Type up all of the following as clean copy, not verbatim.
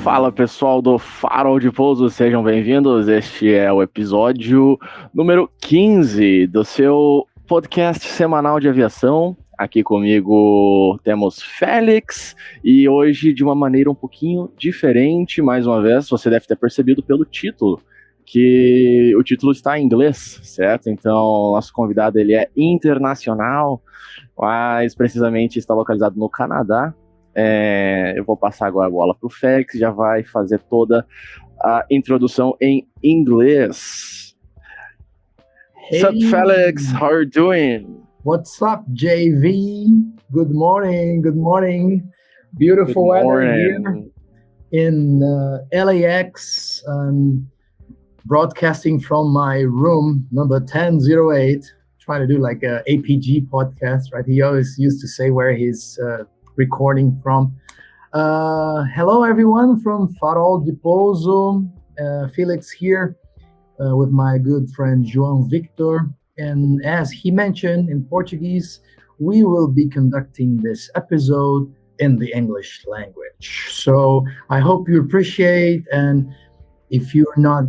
Fala pessoal do Farol de Pouso, sejam bem-vindos. Este é o episódio número 15 do seu podcast semanal de aviação. Aqui comigo temos Felix e hoje de uma maneira um pouquinho diferente, mais uma vez, você deve ter percebido pelo título, que o título está em inglês, certo? Então, nosso convidado ele é internacional, mas precisamente está localizado no Canadá. Eu vou passar agora a bola para o Felix, já vai fazer toda a introdução em inglês. Hey. What's up, Felix? How are you doing? What's up, JV? Good morning. Good morning. Beautiful Good weather here morning. in LAX. Broadcasting from my room, number 1008. Trying to do like a APG podcast, right? He always used to say where he's recording from. Hello, everyone from Farol de Pouso. Felix here with my good friend João Victor. And as he mentioned in Portuguese, we will be conducting this episode in the English language. So I hope you appreciate, and if you're not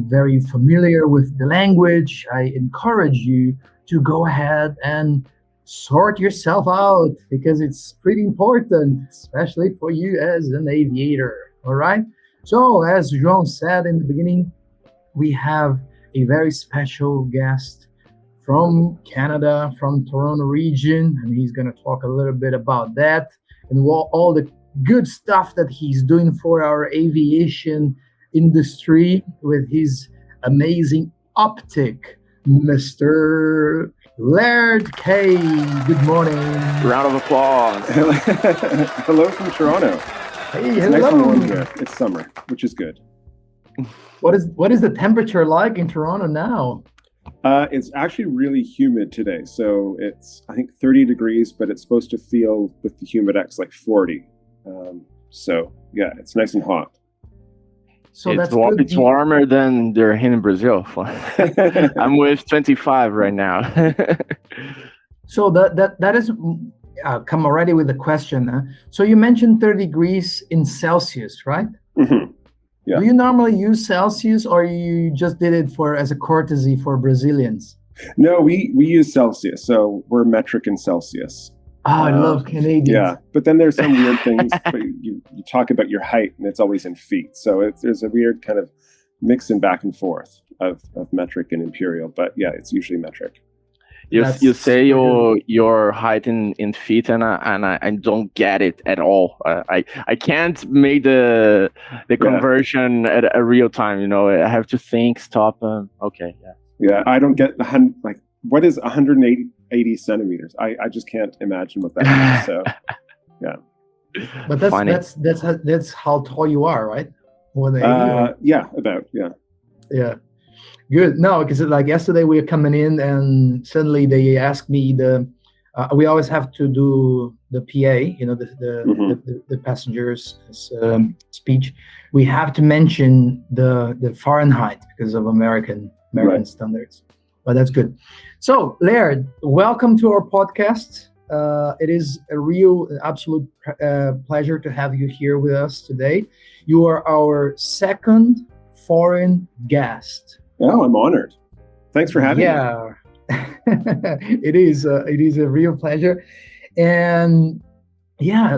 very familiar with the language, I encourage you to go ahead and sort yourself out because it's pretty important, especially for you as an aviator. All right. So as João said in the beginning, we have a very special guest from Canada, from Toronto region, and he's going to talk a little bit about that and all the good stuff that he's doing for our aviation industry with his amazing optic, Mr. Laird Kay. Good morning. Round of applause. Hello from Toronto. Hey, it's hello. Nice and warm here. It's summer, which is good. What is the temperature like in Toronto now? It's actually really humid today. So it's, I think, 30 degrees, but it's supposed to feel with the humidex like 40. So yeah, it's nice and hot. So that's good. It's warmer than they're here in Brazil. I'm with 25 right now. So that is come already with the question. Huh? So you mentioned 30 degrees in Celsius, right? Mm-hmm. Yeah. Do you normally use Celsius, or you just did it as a courtesy for Brazilians? No, we use Celsius, so we're metric in Celsius. Oh, I love Canadians. Yeah, but then there's some weird things. you talk about your height, and it's always in feet. So there's a weird kind of mixing back and forth of metric and imperial. But yeah, it's usually metric. You say your height in feet, and I don't get it at all. I can't make the conversion at a real time. You know, I have to think, stop. Okay, yeah. Yeah, I don't get what is 180 centimeters? I just can't imagine what that is. So, yeah. But that's how tall you are, right? Yeah, about, yeah. Yeah. Good. No, because like yesterday we were coming in and suddenly they asked me we always have to do the PA, you know, the passengers speech. We have to mention the Fahrenheit because of American right. Standards. But that's good. So Laird, welcome to our podcast. It is a real, absolute pleasure to have you here with us today. You are our second foreign guest. Oh, I'm honored. Thanks for having me. Yeah, it is a real pleasure. And yeah,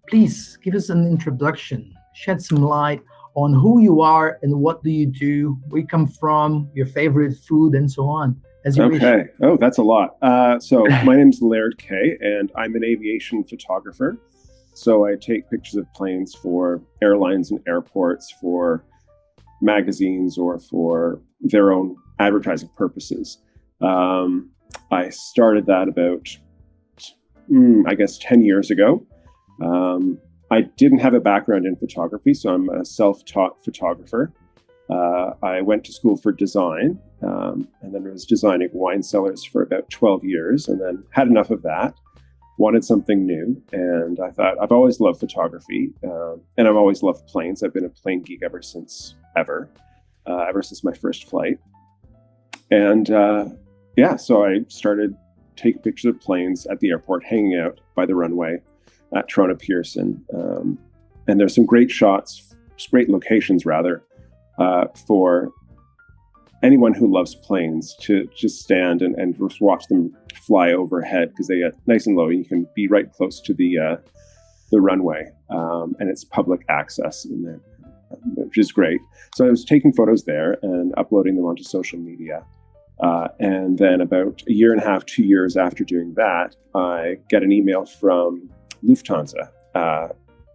please give us an introduction, shed some light on who you are and what do you do, where you come from, your favorite food, and so on. As you wish. Oh, that's a lot. So my name's Laird Kay, and I'm an aviation photographer. So I take pictures of planes for airlines and airports, for magazines, or for their own advertising purposes. I started that about, I guess, 10 years ago. I didn't have a background in photography, so I'm a self-taught photographer. I went to school for design, and then I was designing wine cellars for about 12 years, and then had enough of that, wanted something new, and I thought, I've always loved photography, and I've always loved planes. I've been a plane geek ever since my first flight. And so I started taking pictures of planes at the airport, hanging out by the runway at Toronto Pearson. And there's some great shots, great locations rather, for anyone who loves planes to just stand and just watch them fly overhead, because they get nice and low. You can be right close to the runway, and it's public access, which is great. So I was taking photos there and uploading them onto social media. And then about a year and a half, 2 years after doing that, I get an email from Lufthansa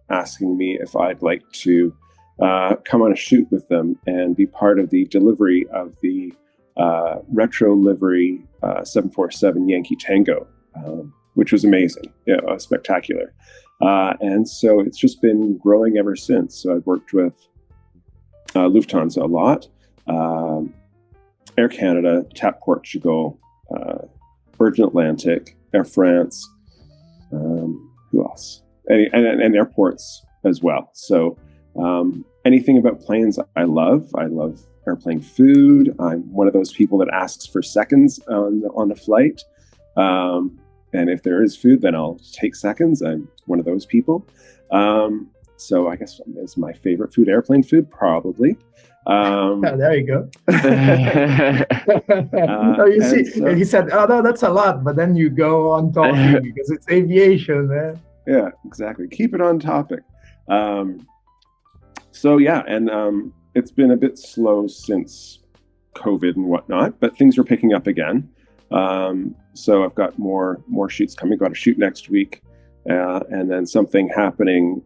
asking me if I'd like to come on a shoot with them and be part of the delivery of the retro livery 747 Yankee Tango, which was amazing, spectacular. And so it's just been growing ever since. So I've worked with Lufthansa a lot, Air Canada, TAP Portugal, Virgin Atlantic, Air France, who else? And airports as well. So anything about planes I love. I love airplane food. I'm one of those people that asks for seconds on a flight. And if there is food, then I'll take seconds. I'm one of those people. So I guess it's my favorite food, airplane food, probably. There you go. You see, he said, "Oh no, that's a lot," but then you go on talking because it's aviation, man. Yeah, exactly. Keep it on topic. So yeah, and it's been a bit slow since COVID and whatnot, but things are picking up again. So I've got more shoots coming. Got a shoot next week, and then something happening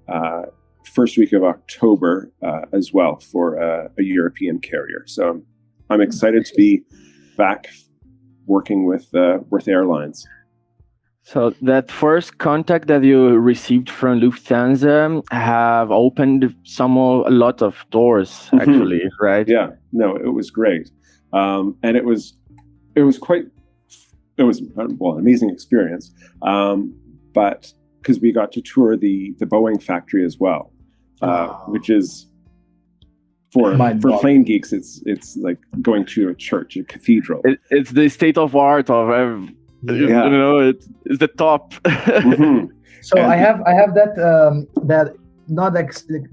first week of October as well for a European carrier. So I'm excited to be back working with airlines. So that first contact that you received from Lufthansa have opened a lot of doors, actually, right? Yeah, no, it was great, and it was an amazing experience. But because we got to tour the Boeing factory as well, which is for plane geeks, it's like going to a church, a cathedral. It's the state of art of. It's the top. So I have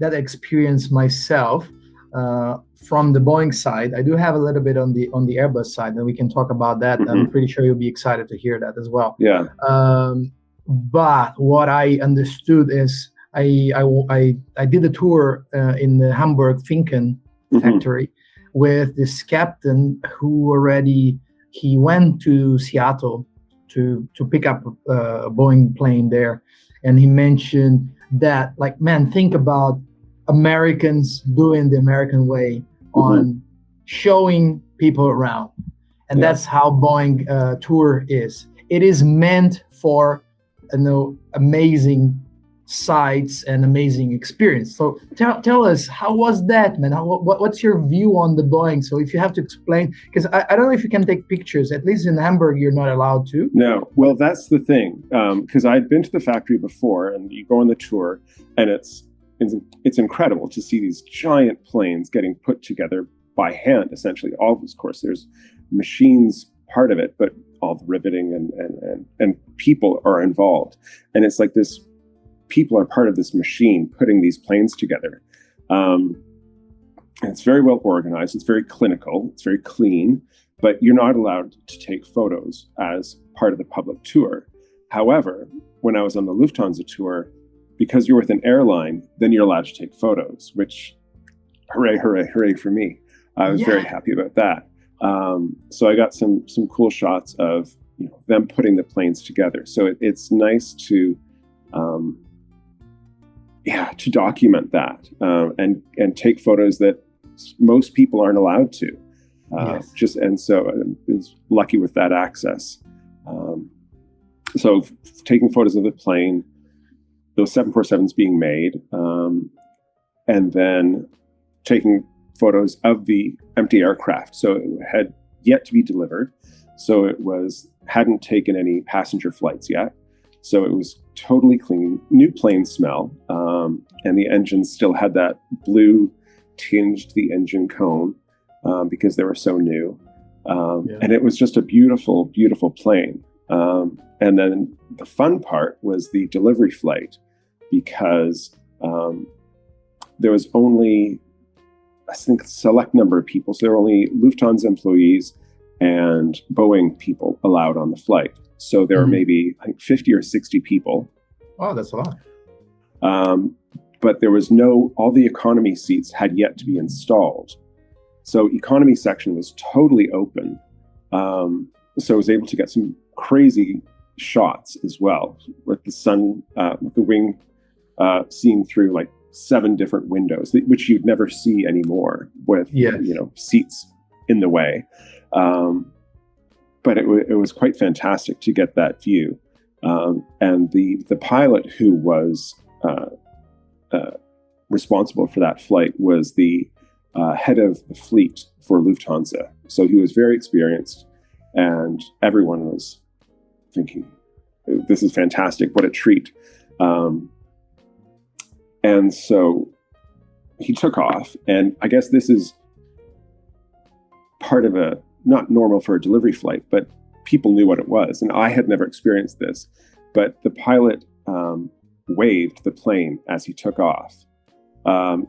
that experience myself from the Boeing side. I do have a little bit on the Airbus side, and we can talk about that. I'm pretty sure you'll be excited to hear that as well. Yeah. But what I understood is I did a tour in the Hamburg Finken factory with this captain who he went to Seattle to pick up a Boeing plane there, and he mentioned that, like, man, think about Americans doing the American way on showing people around, and that's how Boeing tour is. It is meant for amazing sights and amazing experience. So tell us, how was that, man? What's your view on the Boeing? So if you have to explain, because I don't know if you can take pictures. At least in Hamburg, you're not allowed to. No, well, that's the thing. Because I'd been to the factory before, and you go on the tour, and it's incredible to see these giant planes getting put together by hand, essentially. Of course, there's machines part of it, but all the riveting and people are involved. And it's like this. People are part of this machine putting these planes together. And it's very well organized. It's very clinical. It's very clean, but you're not allowed to take photos as part of the public tour. However, when I was on the Lufthansa tour, because you're with an airline, then you're allowed to take photos, which hooray, hooray, hooray for me. I was very happy about that. So I got some cool shots of them putting the planes together. So it's nice to document that and take photos that most people aren't allowed to. So I was lucky with that access. So taking photos of the plane, those 747s being made, and then taking photos of the empty aircraft. So it had yet to be delivered. So it hadn't taken any passenger flights yet. So it was totally clean, new plane smell, and the engine still had that blue tinged the engine cone because they were so new. And it was just a beautiful, beautiful plane. And then the fun part was the delivery flight, because there was only, I think, a select number of people. So there were only Lufthansa employees and Boeing people allowed on the flight. So there were maybe, I think, 50 or 60 people. Oh, that's a lot. But there was all the economy seats had yet to be installed. So economy section was totally open. So I was able to get some crazy shots as well, with the sun, with the wing seen through like 7 different windows, which you'd never see anymore with, seats in the way. But it was quite fantastic to get that view. And the pilot who was responsible for that flight was the head of the fleet for Lufthansa. So he was very experienced, and everyone was thinking, this is fantastic, what a treat. And so he took off, and I guess this is part of not normal for a delivery flight, but people knew what it was, and I had never experienced this. But the pilot waved the plane as he took off.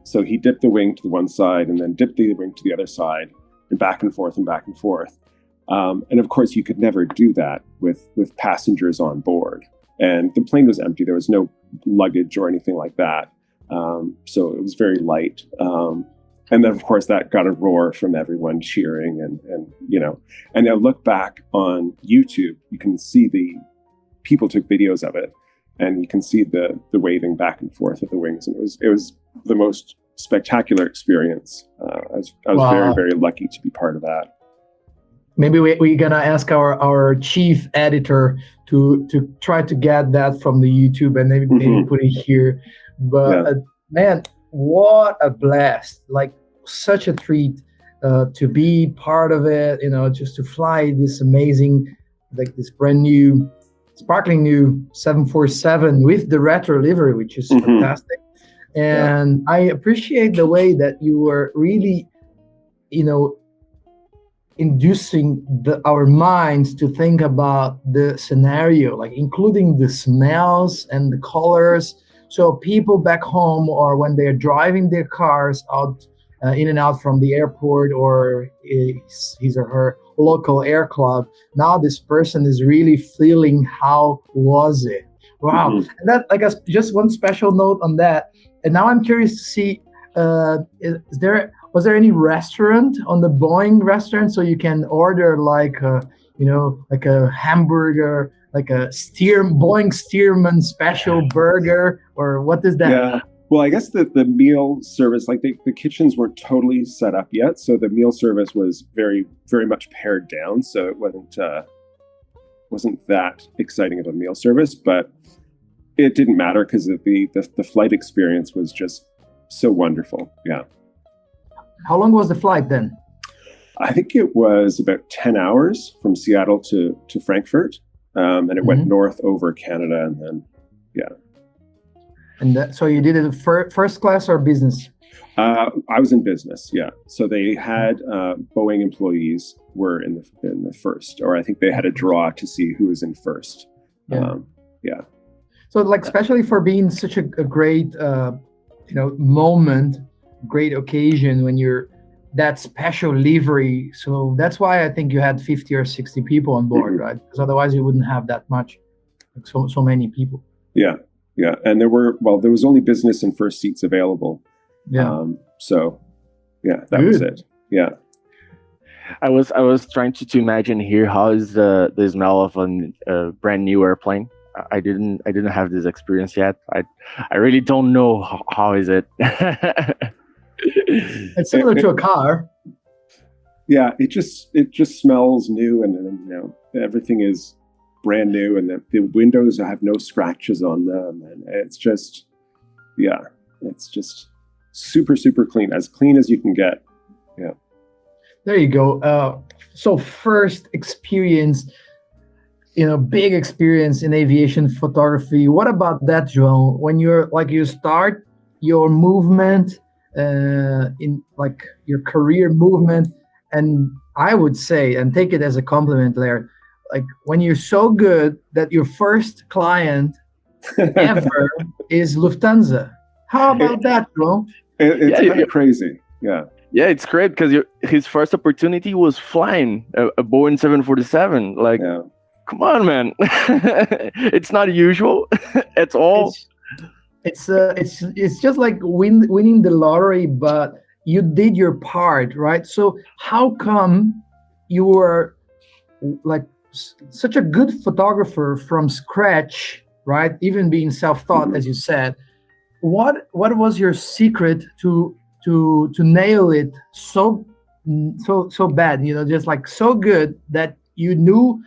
So he dipped the wing to the one side and then dipped the wing to the other side, and back and forth and back and forth. And of course, you could never do that with passengers on board. And the plane was empty. There was no luggage or anything like that. So it was very light. And then, of course, that got a roar from everyone cheering. And I look back on YouTube, you can see people took videos of it, and you can see the waving back and forth of the wings. And it was the most spectacular experience. I was Wow. very, very lucky to be part of that. Maybe we're gonna ask our chief editor to try to get that from the YouTube and maybe put it here. But man, what a blast! Like, such a treat to be part of it. Just to fly this amazing, like this brand new, sparkling new 747 with the retro livery, which is fantastic. And I appreciate the way that you were really, inducing our minds to think about the scenario, like including the smells and the colors. So people back home, or when they're driving their cars out in and out from the airport or his or her local air club, now this person is really feeling how was it. Wow. And that, I guess, just one special note on that. And now I'm curious to see, was there any restaurant on the Boeing restaurant, so you can order like a hamburger, like a Boeing Stearman special burger, or what is that? Yeah. Well, I guess the meal service, like the kitchens weren't totally set up yet, so the meal service was very, very much pared down. So it wasn't that exciting of a meal service, but it didn't matter because the flight experience was just so wonderful. Yeah. How long was the flight then? I think it was about 10 hours from Seattle to Frankfurt, and it went north over Canada, and then And so you did it first class or business? I was in business, yeah. So they had Boeing employees were in the first, or I think they had a draw to see who was in first. Yeah. So, like, especially for being such a great, moment, great occasion when you're that special livery. So that's why I think you had 50 or 60 people on board, right? Because otherwise you wouldn't have that much, like so many people. Yeah. And there was only business and first seats available. Yeah. That was it. Yeah. I was trying to imagine here how is the smell of a brand new airplane. I didn't have this experience yet. I really don't know how is it. It's similar to a car. Yeah, it just smells new, and everything is brand new, and the windows have no scratches on them, and it's just super, super clean, as clean as you can get. Yeah. There you go. So first experience, big experience in aviation photography. What about that, João? When you start your movement in like your career movement, and I would say, and take it as a compliment, Laird, like when you're so good that your first client ever is Lufthansa. How about that, João? It's kind of crazy. Yeah. Yeah, it's great because his first opportunity was flying a Boeing 747. Like, come on, man. It's not usual at all. It's just like winning the lottery, but you did your part, right? So how come you were like such a good photographer from scratch, right? Even being self-taught, as you said. What was your secret to nail it so bad? Just like so good that you knew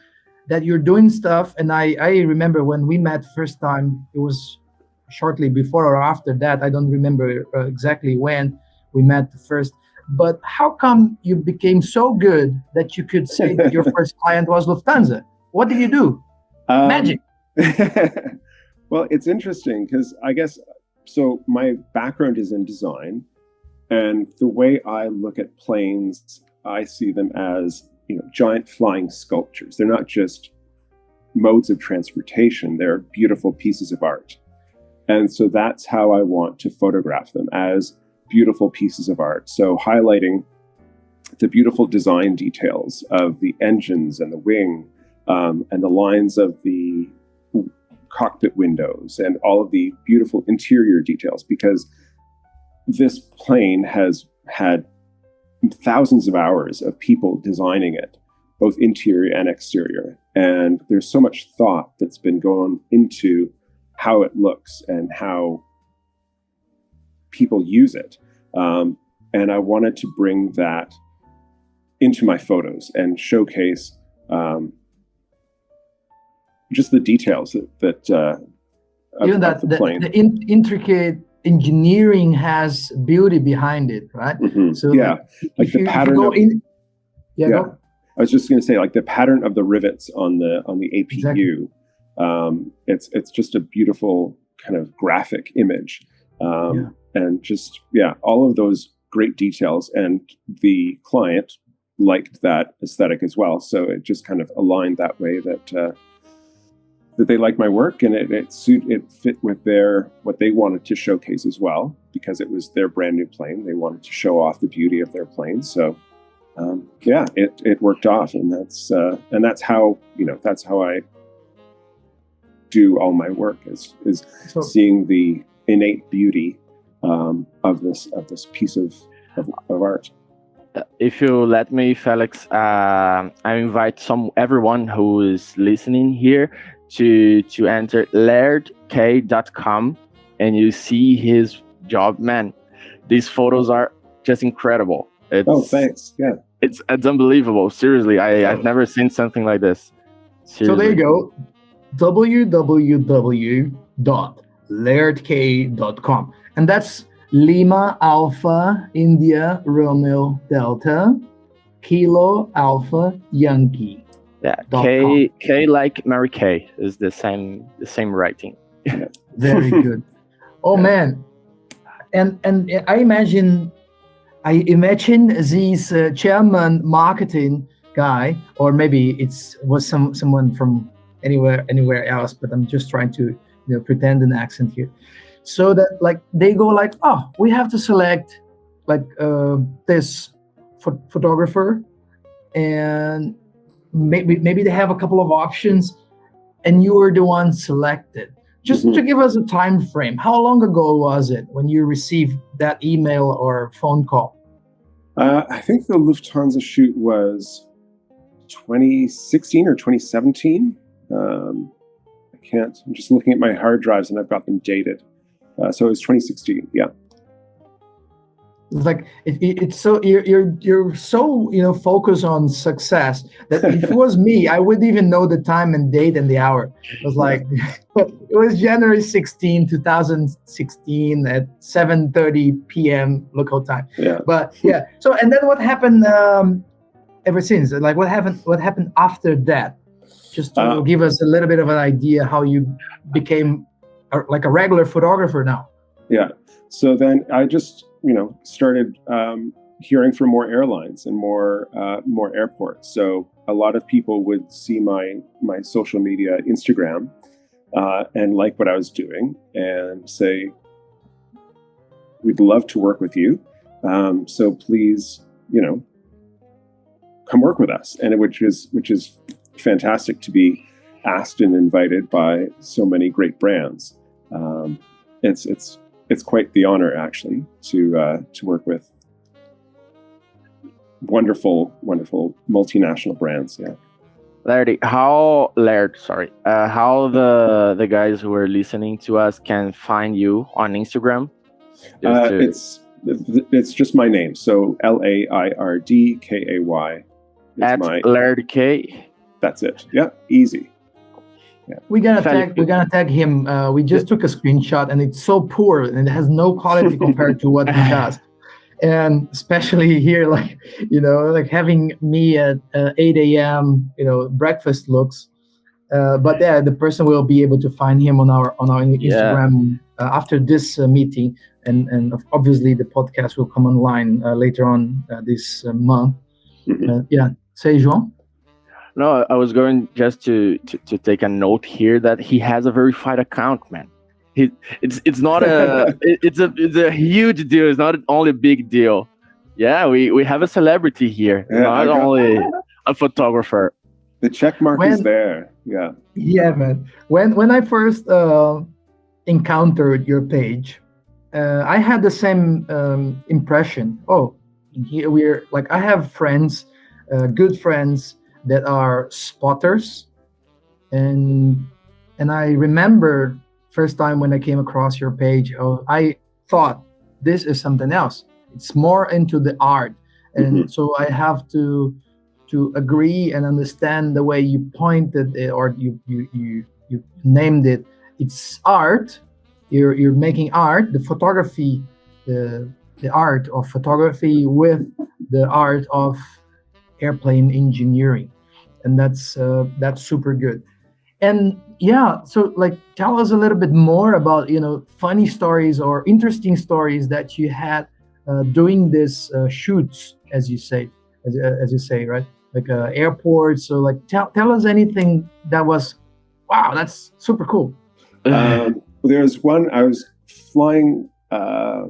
that you're doing stuff. And I remember when we met first time, it was shortly before or after that. I don't remember exactly when we met first. But how come you became so good that you could say that your first client was Lufthansa? What did you do? Magic. Well, it's interesting because I guess, so my background is in design, and the way I look at planes, I see them as, giant flying sculptures. They're not just modes of transportation. They're beautiful pieces of art. And so that's how I want to photograph them, as beautiful pieces of art. So highlighting the beautiful design details of the engines and the wing, and the lines of the cockpit windows and all of the beautiful interior details, because this plane has had thousands of hours of people designing it, both interior and exterior. And there's so much thought that's been going into how it looks and how people use it. And I wanted to bring that into my photos and showcase just the details that even that the plane. The intricate engineering has beauty behind it, right? Mm-hmm. So like the pattern. Go. I was just going to say, like the pattern of the rivets on the APU. Exactly. It's just a beautiful kind of graphic image, and just all of those great details. And the client liked that aesthetic as well, so it just kind of aligned that way that they liked my work, and it fit with what they wanted to showcase as well, because it was their brand new plane. They wanted to show off the beauty of their plane. So it worked off, and that's how I do all my work is seeing the innate beauty of this piece of art. If you let me, Felix, I invite everyone who is listening here to enter lairdkay.com, and you see his job. Man, these photos are just incredible. Thanks. Yeah, it's unbelievable. Seriously, I've never seen something like this. Seriously. So there you go, www.lairdkay.com, and that's Lima Alpha India Romeo Delta Kilo Alpha Yankee. Yeah, K like Mary Kay is the same writing. Very good. Oh man, and I imagine this chairman marketing guy, or maybe it was someone from anywhere else, but I'm just trying to pretend an accent here, so that like they go like, oh, we have to select like this photographer, and maybe they have a couple of options, and you were the one selected. Just to give us a time frame, how long ago was it when you received that email or phone call? I think the Lufthansa shoot was 2016 or 2017. I'm just looking at my hard drives, and I've got them dated. So it was 2016. Yeah. It's like it's so you're so focused on success that if it was me, I wouldn't even know the time and date and the hour. It was like it was January 16, 2016 at 7:30 p.m. local time. Yeah. But yeah. So and then what happened ever since? Like what happened after that? Just to give us a little bit of an idea how you became like a regular photographer now. Yeah. So then I just started hearing from more airlines and more airports. So a lot of people would see my social media, Instagram, and like what I was doing, and say, we'd love to work with you. So please, come work with us. And which is fantastic to be asked and invited by so many great brands. It's quite the honor, actually, to work with wonderful multinational brands. Yeah. Laird, how the guys who are listening to us can find you on Instagram? It's just my name. So Lairdkay. At Laird Kay. That's it. Yeah, easy. Yeah. We're gonna tag him. We just took a screenshot, and it's so poor, and it has no quality compared to what he does. And especially here, like having me at 8 a.m. Breakfast looks. But yeah, the person will be able to find him on our Instagram after this meeting, and obviously the podcast will come online later on this month. Mm-hmm. Say, João. No, I was going just to take a note here that he has a verified account, man. It's not it's a huge deal. It's not only a big deal. Yeah, we have a celebrity here, not only a photographer. The check mark is there. Yeah. Yeah, man. When I first encountered your page, I had the same impression. Oh, here I have friends, good friends that are spotters, and I remember first time when I came across your page, I thought this is something else. It's more into the art, and so I have to agree and understand the way you pointed it, or you named it. It's art. You're making art, the photography, the art of photography with the art of airplane engineering, and that's super good. And so tell us a little bit more about funny stories or interesting stories that you had doing this shoots, as you say, right? Like airports. So tell us anything that was, wow, that's super cool. There's one I was flying. I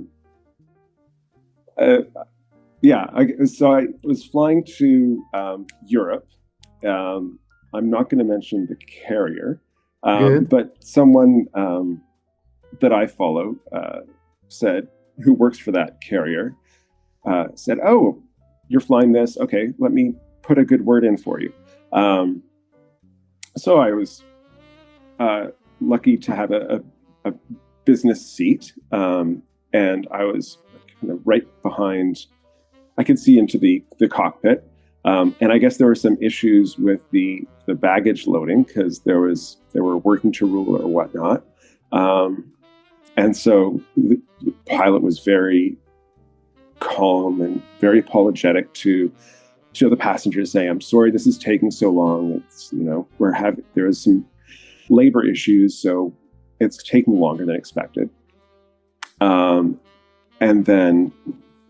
was flying to Europe. I'm not going to mention the carrier, but someone that I follow said, who works for that carrier, said, "Oh, you're flying this? Okay, let me put a good word in for you." So I was lucky to have a business seat, and I was kind of right behind. I could see into the cockpit. And I guess there were some issues with the baggage loading because they were working to rule or whatnot. And so the pilot was very calm and very apologetic to the passengers, saying, "I'm sorry this is taking so long. It's there is some labor issues, so it's taking longer than expected." And then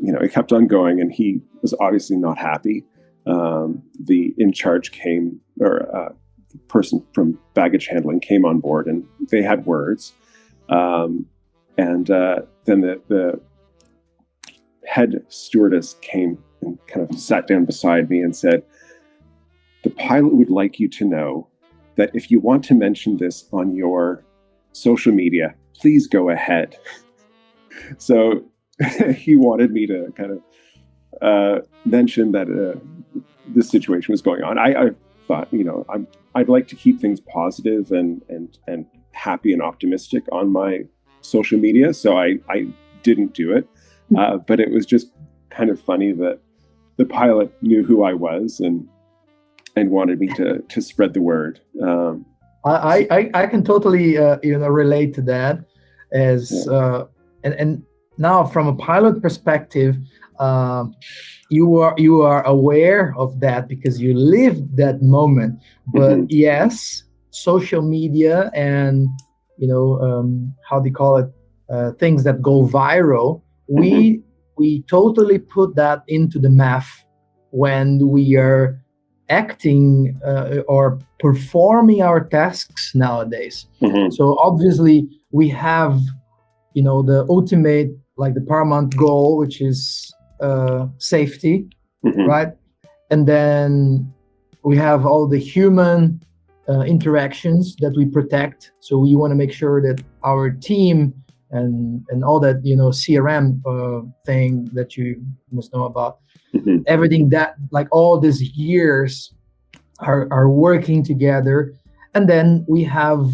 it kept on going, and he was obviously not happy. The in charge came, or the person from baggage handling came on board, and they had words. And then the head stewardess came and kind of sat down beside me and said, "The pilot would like you to know that if you want to mention this on your social media, please go ahead." So he wanted me to kind of mention that this situation was going on. I thought, I'd like to keep things positive and happy and optimistic on my social media, so I didn't do it. But it was just kind of funny that the pilot knew who I was and wanted me to spread the word. I can totally relate to that, as and now from a pilot perspective. You are aware of that because you lived that moment. But yes, social media and how do you call it, things that go viral, we totally put that into the math when we are acting or performing our tasks nowadays. So obviously we have the ultimate like the paramount goal, which is safety, right? And then we have all the human interactions that we protect. So we want to make sure that our team and all that, CRM thing that you must know about, everything that, like, all these years are working together. And then we have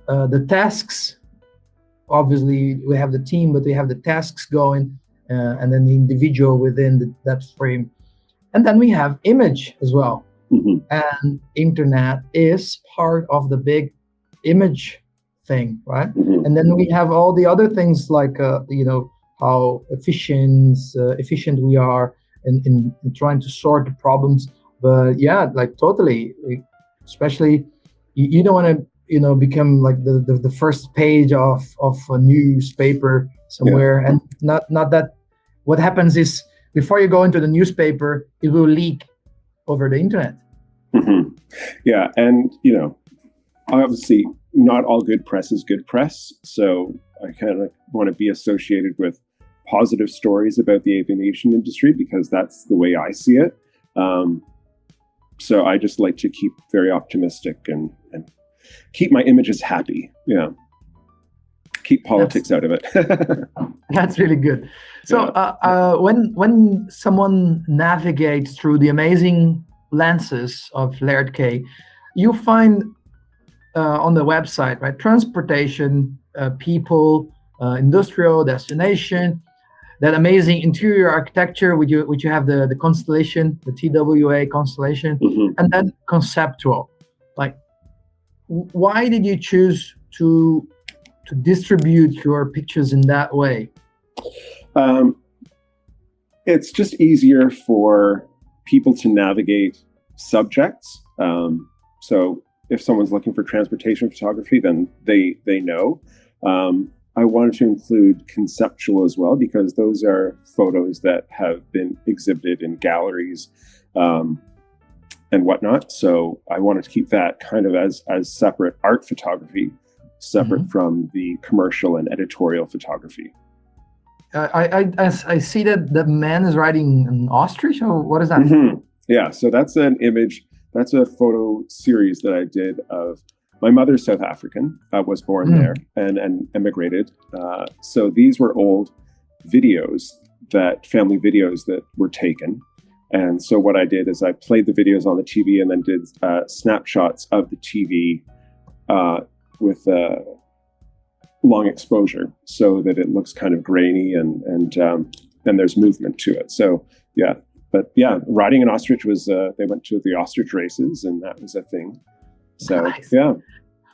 the tasks. Obviously, we have the team, but we have the tasks going, and then the individual within that frame. And then we have image as well. And internet is part of the big image thing, right? And then we have all the other things like, how efficient we are in trying to sort the problems. But yeah, like totally, especially you don't want to, become like the first page of a newspaper somewhere. And not that. What happens is, before you go into the newspaper, it will leak over the internet. Yeah, and obviously not all good press is good press. So I kind of want to be associated with positive stories about the aviation industry, because that's the way I see it. So I just like to keep very optimistic and keep my images happy. Keep politics out of it. That's really good. So when someone navigates through the amazing lenses of Laird Kay, you find on the website, right, transportation, people, industrial destination, that amazing interior architecture, which you have the constellation, the TWA constellation, and then conceptual. Like, why did you choose to distribute your pictures in that way? It's just easier for people to navigate subjects. So if someone's looking for transportation photography, then they know. I wanted to include conceptual as well, because those are photos that have been exhibited in galleries and whatnot. So I wanted to keep that kind of as separate art photography, separate from the commercial and editorial photography. I see that the man is riding an ostrich, or what is that? Yeah, so that's an image. That's a photo series that I did of my mother's South African. I was born there and emigrated. So these were old videos, family videos that were taken. And so what I did is I played the videos on the TV and then did snapshots of the TV with long exposure, so that it looks kind of grainy and there's movement to it. So yeah. But yeah, riding an ostrich was, they went to the ostrich races, and that was a thing. So, nice. Yeah.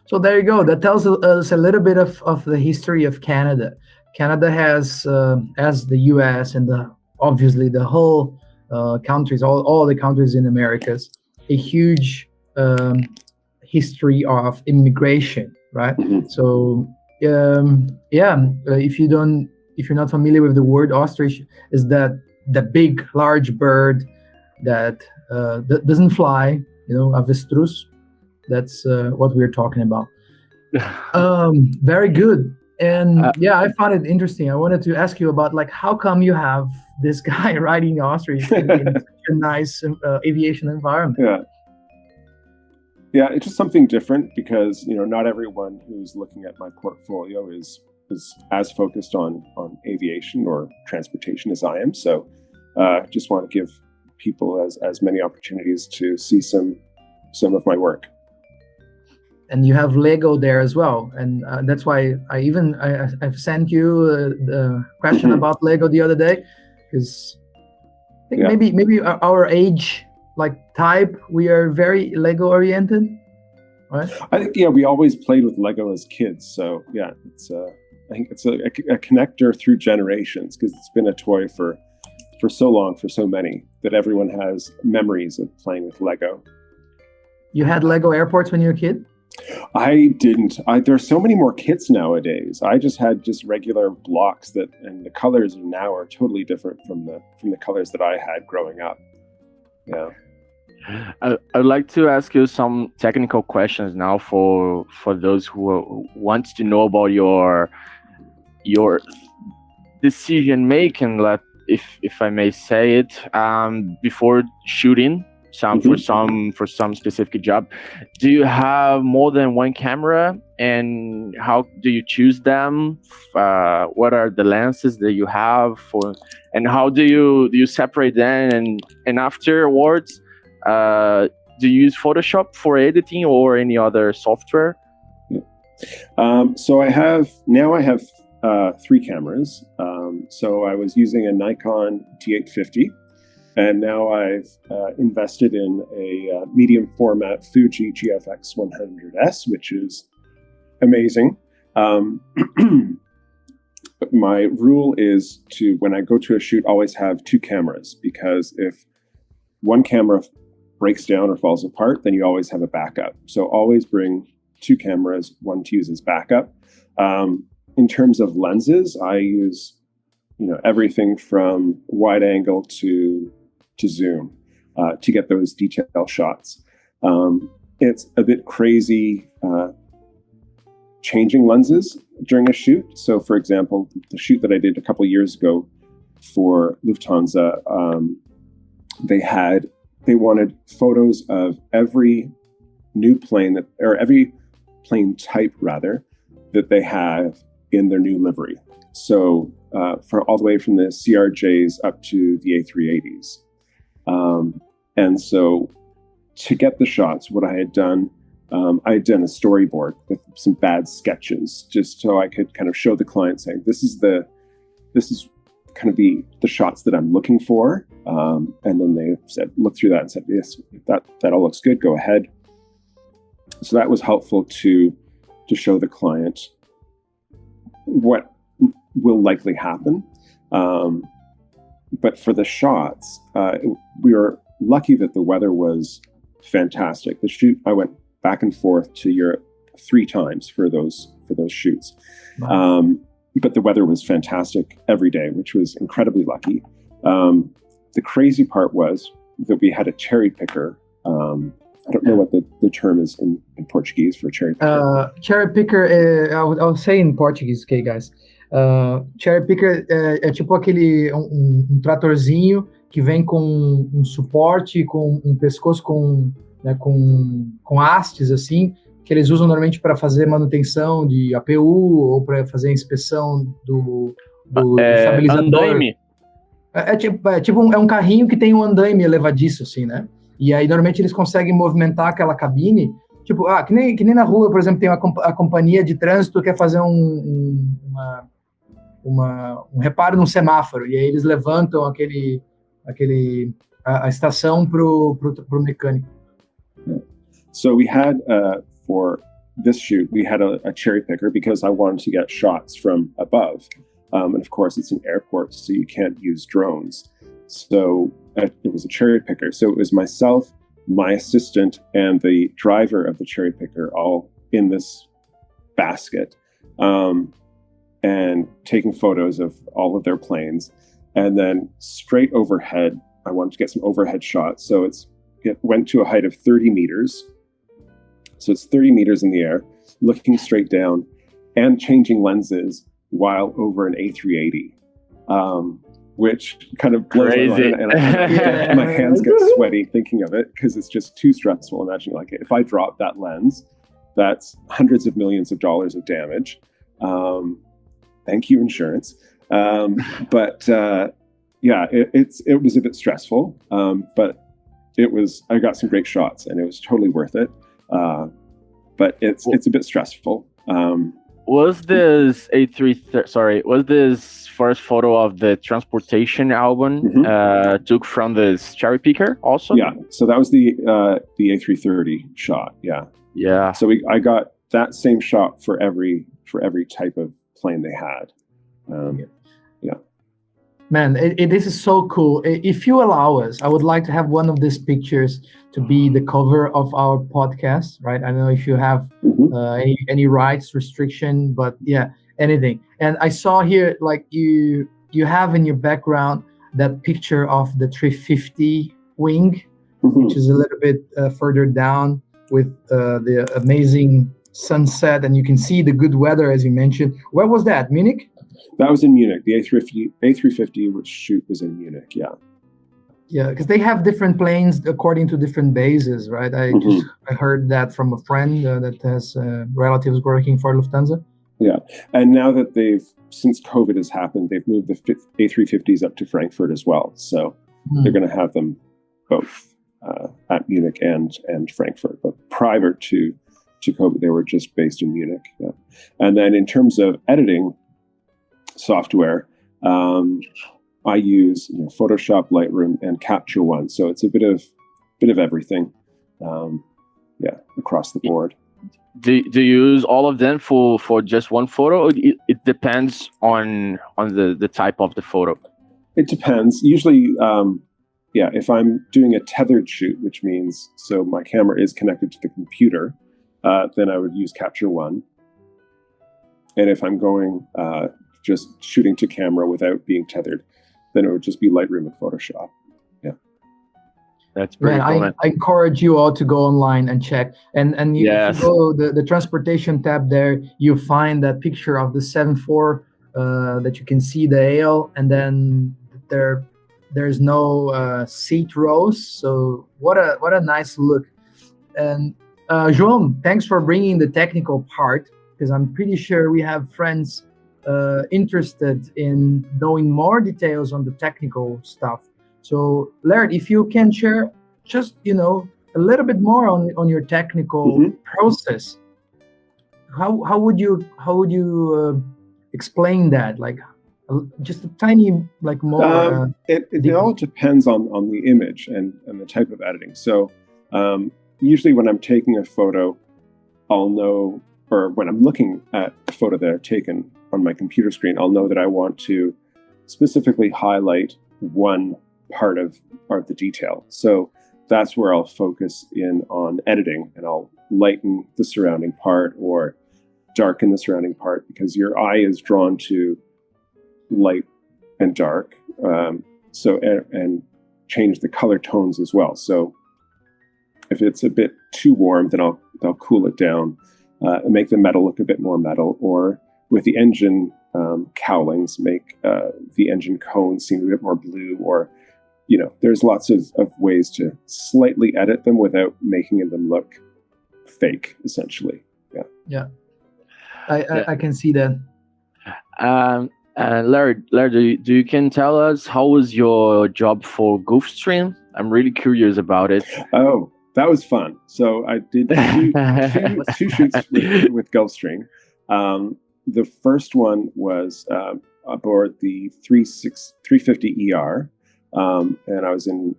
So there you go. That tells us a little bit of the history of Canada. Canada has, as the US and obviously the whole countries, all the countries in Americas, a huge history of immigration, right? So, if you're not familiar with the word ostrich, is that the big, large bird that doesn't fly, avestruz. That's what we're talking about. Very good. And I found it interesting. I wanted to ask you about, like, how come you have this guy riding ostrich in such a nice aviation environment? Yeah, it's just something different, because not everyone who's looking at my portfolio is as focused on aviation or transportation as I am. So just want to give people as many opportunities to see some of my work. And you have Lego there as well, and that's why I've sent you the question about Lego the other day, because I think maybe our age, like, type, we are very Lego oriented, right? I think we always played with Lego as kids, so yeah, it's I think it's a connector through generations, because it's been a toy for so long, for so many, that everyone has memories of playing with Lego. You had Lego airports when you were a kid? I didn't. There's so many more kits nowadays. I just had regular blocks and the colors now are totally different from the colors that I had growing up. Yeah. I'd like to ask you some technical questions now for those who want to know about your decision making, if I may say it, before shooting for some specific job? Do you have more than one camera, and how do you choose them? What are the lenses that you have for, and how do you separate them? And afterwards, do you use Photoshop for editing or any other software? So I have 3 cameras. So I was using a Nikon D850, and now I've invested in a medium format Fuji GFX 100S, which is amazing. But my rule is to, when I go to a shoot, always have 2 cameras, because if one camera breaks down or falls apart, then you always have a backup. So always bring 2 cameras, one to use as backup. In terms of lenses, I use everything from wide angle to zoom to get those detail shots. It's a bit crazy changing lenses during a shoot. So, for example, the shoot that I did a couple of years ago for Lufthansa, they wanted photos of every new plane every plane type rather that they have in their new livery. So for all the way from the CRJs up to the A380s. And so to get the shots, what I had done a storyboard with some bad sketches, just so I could kind of show the client, saying, this is kind of the shots that I'm looking for. And then they looked through that and said, yes, that all looks good, go ahead. So that was helpful to show the client what will likely happen. But for the shots, we were lucky that the weather was fantastic. The shoot, I went back and forth to Europe 3 times for those shoots. Nice. But the weather was fantastic every day, which was incredibly lucky. The crazy part was that we had a cherry picker. I don't know what the term is in Portuguese for cherry picker. Cherry picker, I'll say in Portuguese, okay, guys? Cherry picker é tipo aquele um tratorzinho que vem com um suporte, com um pescoço com hastes assim, que eles usam normalmente para fazer manutenção de APU ou para fazer a inspeção do estabilizador. Andaime. É um carrinho que tem um andaime elevadiço, assim, né? E aí, normalmente, eles conseguem movimentar aquela cabine, tipo, que nem na rua, por exemplo, tem a companhia de trânsito que quer fazer um reparo num semáforo, e aí eles levantam a estação pro mecânico. So we had, for this shoot, we had a cherry picker because I wanted to get shots from above. And of course, it's an airport, so you can't use drones. So it was a cherry picker. So it was myself, my assistant, and the driver of the cherry picker all in this basket, and taking photos of all of their planes. And then straight overhead, I wanted to get some overhead shots. So it went to a height of 30 meters. So it's 30 meters in the air, looking straight down and changing lenses while over an A380. Which kind of blows my mind, and my hands get sweaty thinking of it because it's just too stressful. Imagine, like, if I drop that lens, that's hundreds of millions of dollars of damage. Thank you, insurance. But it was a bit stressful, but I got some great shots, and it was totally worth it. But it's a bit stressful. Was this was this first photo of the transportation album took from this cherry picker also? Yeah, so that was the A330 shot. Yeah. So I got that same shot for every type of plane they had. Yeah. Man, this is so cool. If you allow us, I would like to have one of these pictures to be the cover of our podcast, right? I don't know if you have any rights restriction, but yeah, anything. And I saw here, like, you have in your background that picture of the 350 wing, which is a little bit further down with the amazing sunset, and you can see the good weather, as you mentioned. Where was that? Munich? That was in Munich. The A350 shoot was in Munich. Yeah. Yeah, because they have different planes according to different bases, right? I heard that from a friend that has relatives working for Lufthansa. Yeah, and now that since COVID has happened, they've moved the A350s up to Frankfurt as well. So they're going to have them both at Munich and Frankfurt. But prior to COVID, they were just based in Munich. Yeah. And then in terms of editing software, I use Photoshop, Lightroom, and Capture One. So it's a bit of everything, across the board. Do you use all of them for just one photo? Or it depends on the type of the photo. It depends. Usually, if I'm doing a tethered shoot, which means so my camera is connected to the computer, then I would use Capture One. And if I'm going just shooting to camera without being tethered, then it would just be Lightroom and Photoshop. Yeah. That's pretty cool. I encourage you all to go online and check. And if you go the transportation tab there, you find that picture of the 747 that you can see the AL, and then there's no seat rows. So what a nice look. And João, thanks for bringing the technical part, because I'm pretty sure we have friends interested in knowing more details on the technical stuff. So Laird, if you can share just a little bit more on your technical process, how would you explain that? Like just a tiny more. It all depends on the image and the type of editing. So usually when I'm taking a photo, I'll know, or when I'm looking at a photo that I've taken on my computer screen, I'll know that I want to specifically highlight one part of the detail. So that's where I'll focus in on editing, and I'll lighten the surrounding part or darken the surrounding part, because your eye is drawn to light and dark. And change the color tones as well. So if it's a bit too warm, then I'll cool it down and make the metal look a bit more metal, or with the engine cowlings, make the engine cones seem a bit more blue, or there's lots of ways to slightly edit them without making them look fake, essentially. Yeah. I can see that. Laird, do you can tell us how was your job for Gulfstream? I'm really curious about it. Oh, that was fun. So I did two shoots with Gulfstream. The first one was aboard the 350 ER, and I was in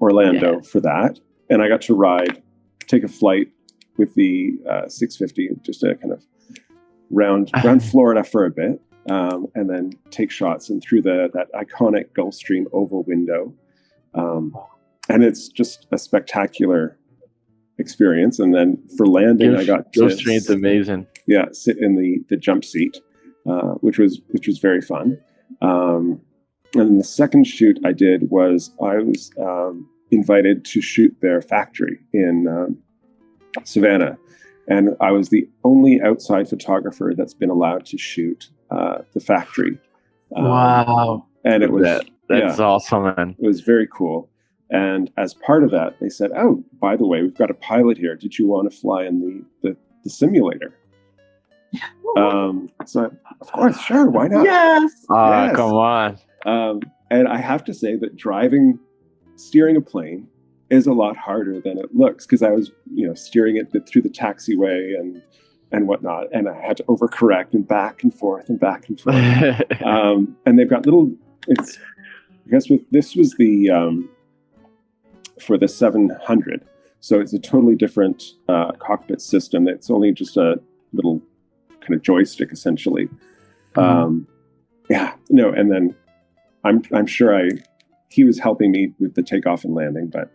Orlando for that. And I got to take a flight with the 650, just to kind of round Florida for a bit, and then take shots and through that iconic Gulfstream oval window. And it's just a spectacular experience. And then for landing, I got to Gulfstream's amazing. Yeah, sit in the jump seat, which was very fun. And the second shoot I did was I was invited to shoot their factory in Savannah, and I was the only outside photographer that's been allowed to shoot the factory. Wow! And it was that's awesome, man. It was very cool. And as part of that, they said, "Oh, by the way, we've got a pilot here. Did you want to fly in the simulator?" So of course, sure, why not? Yes. Yes. Come on. And I have to say that steering a plane is a lot harder than it looks, because I was, steering it through the taxiway and whatnot, and I had to overcorrect and back and forth and back and forth. And they've got this was the for the 700, so it's a totally different cockpit system. It's only just a little kind of joystick, essentially. And then I'm sure he was helping me with the takeoff and landing, but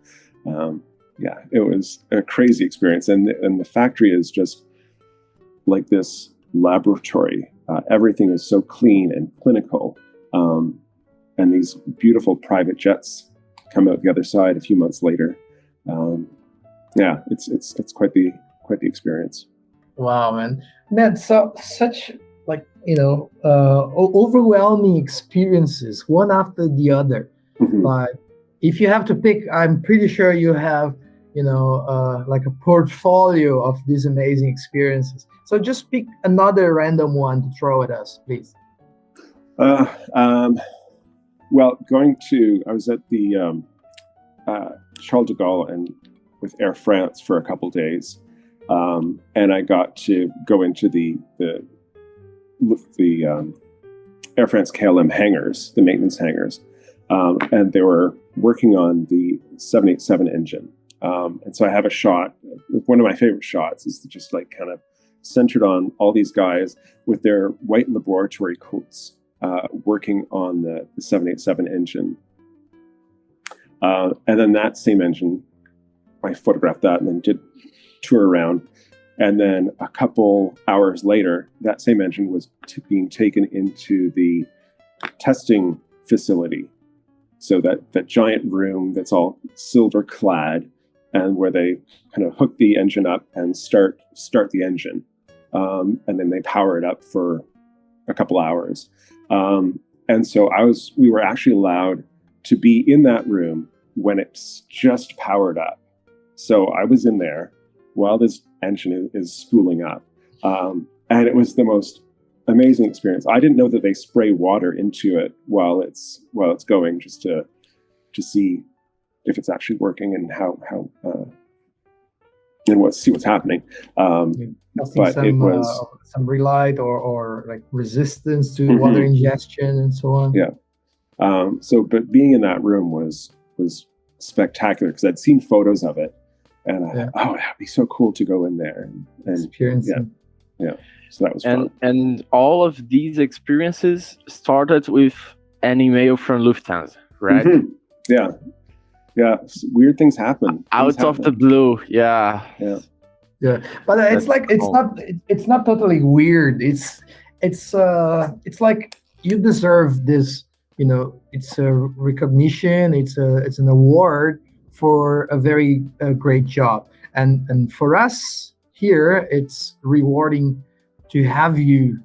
it was a crazy experience. And the factory is just like this laboratory. Everything is so clean and clinical. And these beautiful private jets come out the other side a few months later. It's quite the experience. Wow, man! That's such overwhelming experiences, one after the other. Like, if you have to pick, I'm pretty sure you have, like a portfolio of these amazing experiences. So just pick another random one to throw at us, please. Well, I was at the Charles de Gaulle and with Air France for a couple days, and I got to go into the Air France KLM hangars, the maintenance hangars, and they were working on the 787 engine. And so I have a shot. One of my favorite shots is just like kind of centered on all these guys with their white laboratory coats, working on the 787 engine. And then that same engine, I photographed that and then did tour around. And then a couple hours later, that same engine was being taken into the testing facility. So that giant room that's all silver clad, and where they kind of hook the engine up and start the engine. And then they power it up for a couple hours. And so we were actually allowed to be in that room when it's just powered up. So I was in there while this engine is spooling up. And it was the most amazing experience. I didn't know that they spray water into it while it's going, just to see if it's actually working and how and see what's happening. But it was some relight or like resistance to water ingestion and so on. Yeah. But being in that room was spectacular because I'd seen photos of it, and I thought, that'd be so cool to go in there and experience. Yeah. So that was fun. And all of these experiences started with an email from Lufthansa, right? Yeah. Weird things happen. Out of the blue. Yeah. But it's not totally weird. It's like you deserve this. It's a recognition. It's an award for a very great job. And for us here, it's rewarding to have you,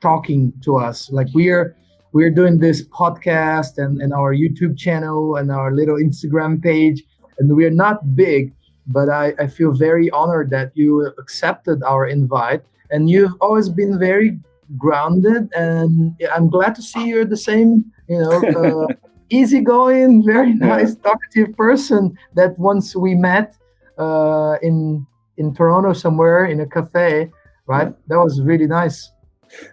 talking to us. Like we're doing this podcast and our YouTube channel and our little Instagram page, and we're not big, but I feel very honored that you accepted our invite, and you've always been very grounded, and I'm glad to see you're the same, easygoing, very nice, talkative person that once we met in Toronto somewhere in a cafe, right? That was really nice.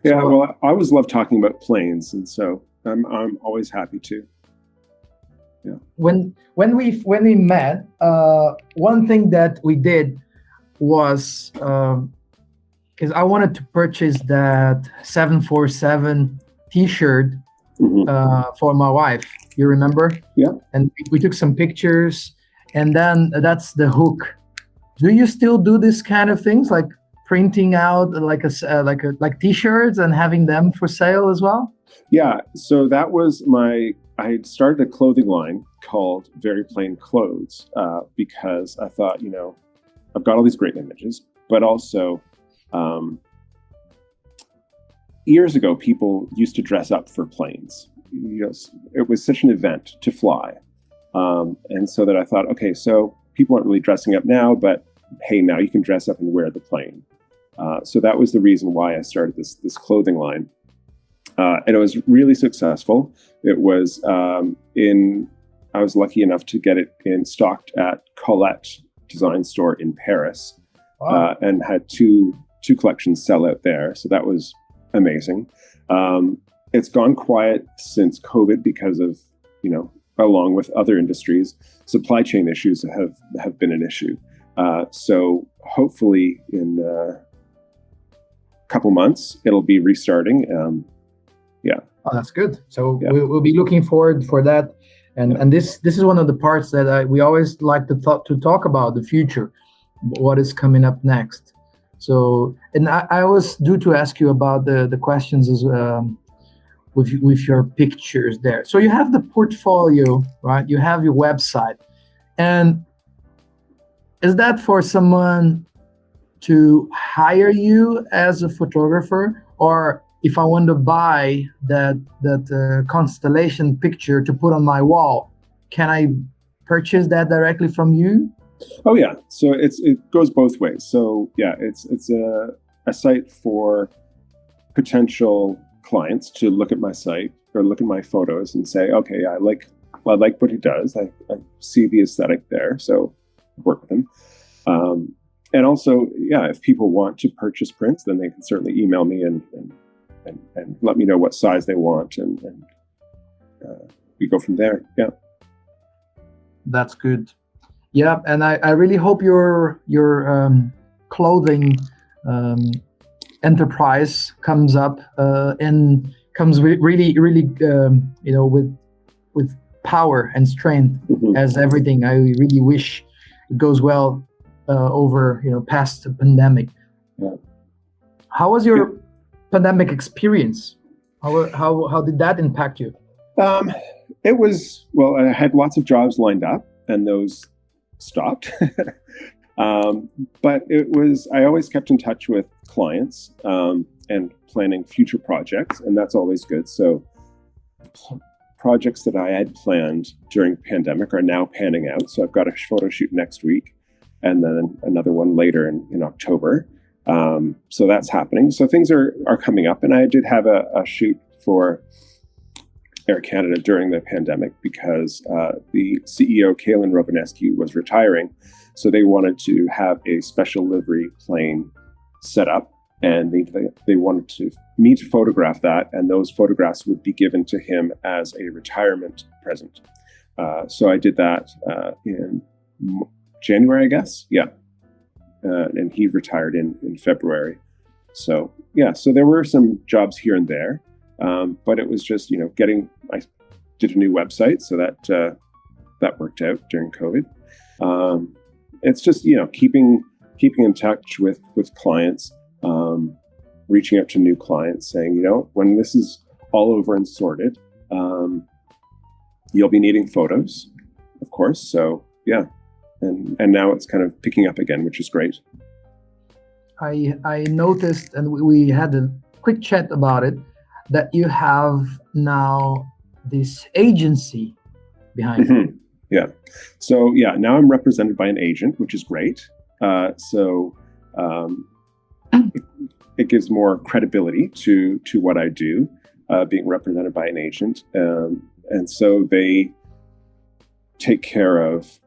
Yeah, well, I always love talking about planes, and so I'm always happy to. Yeah. When we met, one thing that we did was because I wanted to purchase that 747 T-shirt for my wife. You remember? Yeah. And we took some pictures, and then that's the hook. Do you still do this kind of things, like printing out like T-shirts and having them for sale as well? Yeah. So that was I had started a clothing line called Very Plain Clothes because I thought, I've got all these great images, but also years ago, people used to dress up for planes. It was such an event to fly. And so that I thought, okay, so people aren't really dressing up now, but hey, now you can dress up and wear the plane. So that was the reason why I started this clothing line. And it was really successful. It was I was lucky enough to get it stocked at Colette Design Store in Paris. Wow. And had two collections sell out there. So that was amazing. It's gone quiet since COVID because of, along with other industries, supply chain issues have been an issue. So hopefully in a couple months, it'll be restarting. Oh, that's good. So we'll be looking forward for that. And this is one of the parts that we always like to talk about, the future, what is coming up next. So, and I was due to ask you about the questions as with your pictures there. So you have the portfolio, right? You have your website. And is that for someone to hire you as a photographer, or if I want to buy that constellation picture to put on my wall, can I purchase that directly from you? Oh yeah, so it goes both ways. So yeah, it's a site for potential clients to look at my site or look at my photos and say, okay, I like what he does. I see the aesthetic there, so work with him. And also, yeah, if people want to purchase prints, then they can certainly email me and let me know what size they want, and we go from there. Yeah, that's good. Yeah, and I really hope your clothing enterprise comes up and comes really with power and strength as everything. I really wish it goes well over past the pandemic. Yeah. How was your pandemic experience? How did that impact you? It was, well, I had lots of jobs lined up and those stopped. But I always kept in touch with clients and planning future projects, and that's always good. So projects that I had planned during pandemic are now panning out. So I've got a photo shoot next week and then another one later in October. So that's happening. So things are coming up, and I did have a shoot for Air Canada during the pandemic because the CEO, Kaylin Rovanescu, was retiring. So they wanted to have a special livery plane set up, and they wanted me to photograph that, and those photographs would be given to him as a retirement present. So I did that in January, I guess. Yeah. And he retired in February. So yeah, so there were some jobs here and there. But it was just, I did a new website, so that worked out during COVID. It's just, keeping in touch with clients, reaching out to new clients, saying, when this is all over and sorted, you'll be needing photos, of course. So yeah, and now it's kind of picking up again, which is great. I noticed, and we had a quick chat about it, that you have now this agency behind you. Yeah. So yeah, now I'm represented by an agent, which is great. It gives more credibility to what I do, being represented by an agent. And so they take care of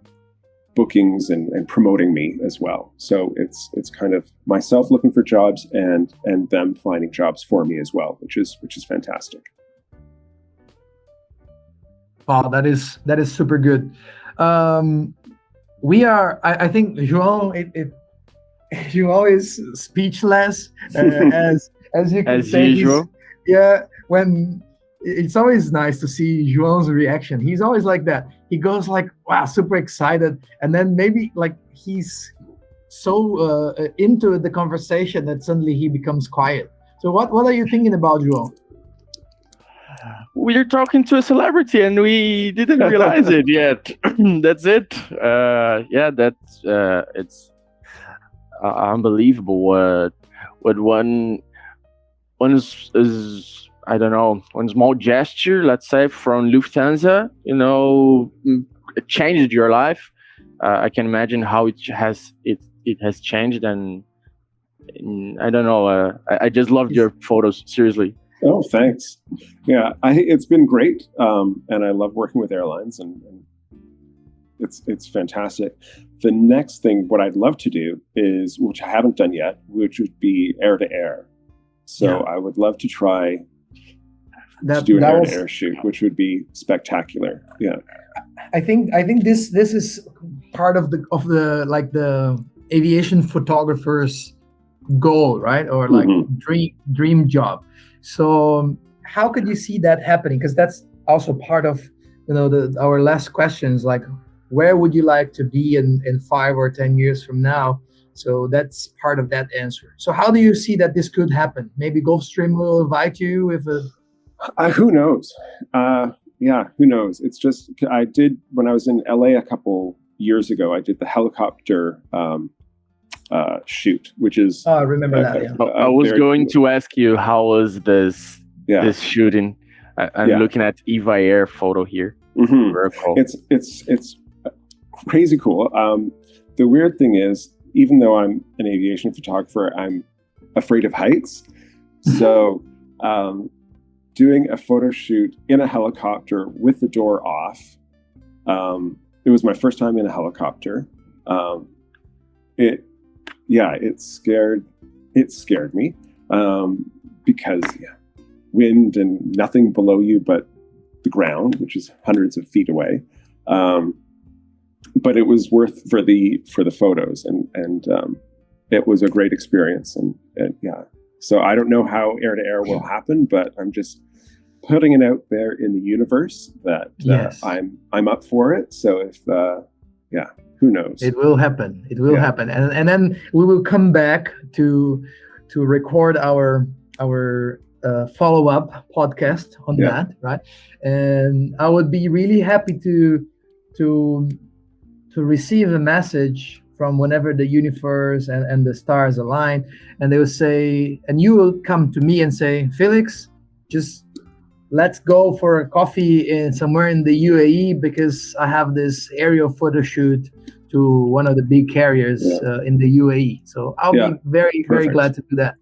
bookings and promoting me as well. So it's kind of myself looking for jobs and them finding jobs for me as well, which is fantastic. Wow, that is super good. We are. I think João. João is speechless, as you can as say. Usual. When it's always nice to see João's reaction. He's always like that. He goes like, "Wow, super excited," and then maybe like he's so into the conversation that suddenly he becomes quiet. So what are you thinking about, João? We're talking to a celebrity and we didn't realize it yet. That's it. It's unbelievable what one is, I don't know, one small gesture, let's say, from Lufthansa, it changed your life. I can imagine how it has changed, and I don't know. I just loved your photos, seriously. Oh, thanks. Yeah, it's been great, and I love working with airlines, and it's fantastic. The next thing, what I'd love to do is, which I haven't done yet, which would be air to air. So I would love to try to do an air to air shoot, which would be spectacular. Yeah, I think this is part of the aviation photographer's goal, right? Or like dream job. So how could you see that happening? Because that's also part of our last questions, like where would you like to be in 5 or 10 years from now? So that's part of that answer. So how do you see that this could happen? Maybe Gulfstream will invite you if who knows? Who knows? It's just, I did, when I was in LA a couple years ago, I did the helicopter shoot, which is I remember that. Yeah. I was going to ask you, how was this shooting? I'm looking at Aviation photo here. Mm-hmm. Very cool. It's crazy cool. The weird thing is, even though I'm an aviation photographer, I'm afraid of heights. So doing a photo shoot in a helicopter with the door off, it was my first time in a helicopter. It scared me because wind and nothing below you but the ground, which is hundreds of feet away. But it was worth for the photos, and it was a great experience. And so I don't know how air to air will happen, but I'm just putting it out there in the universe that I'm up for it. So if who knows? It will happen. It will happen, and then we will come back to record our follow-up podcast on that, right? And I would be really happy to receive a message from whenever the universe and the stars align, and they will say, and you will come to me and say, Felix, just let's go for a coffee somewhere in the UAE, because I have this aerial photo shoot to one of the big carriers in the UAE. So I'll be very, very glad to do that.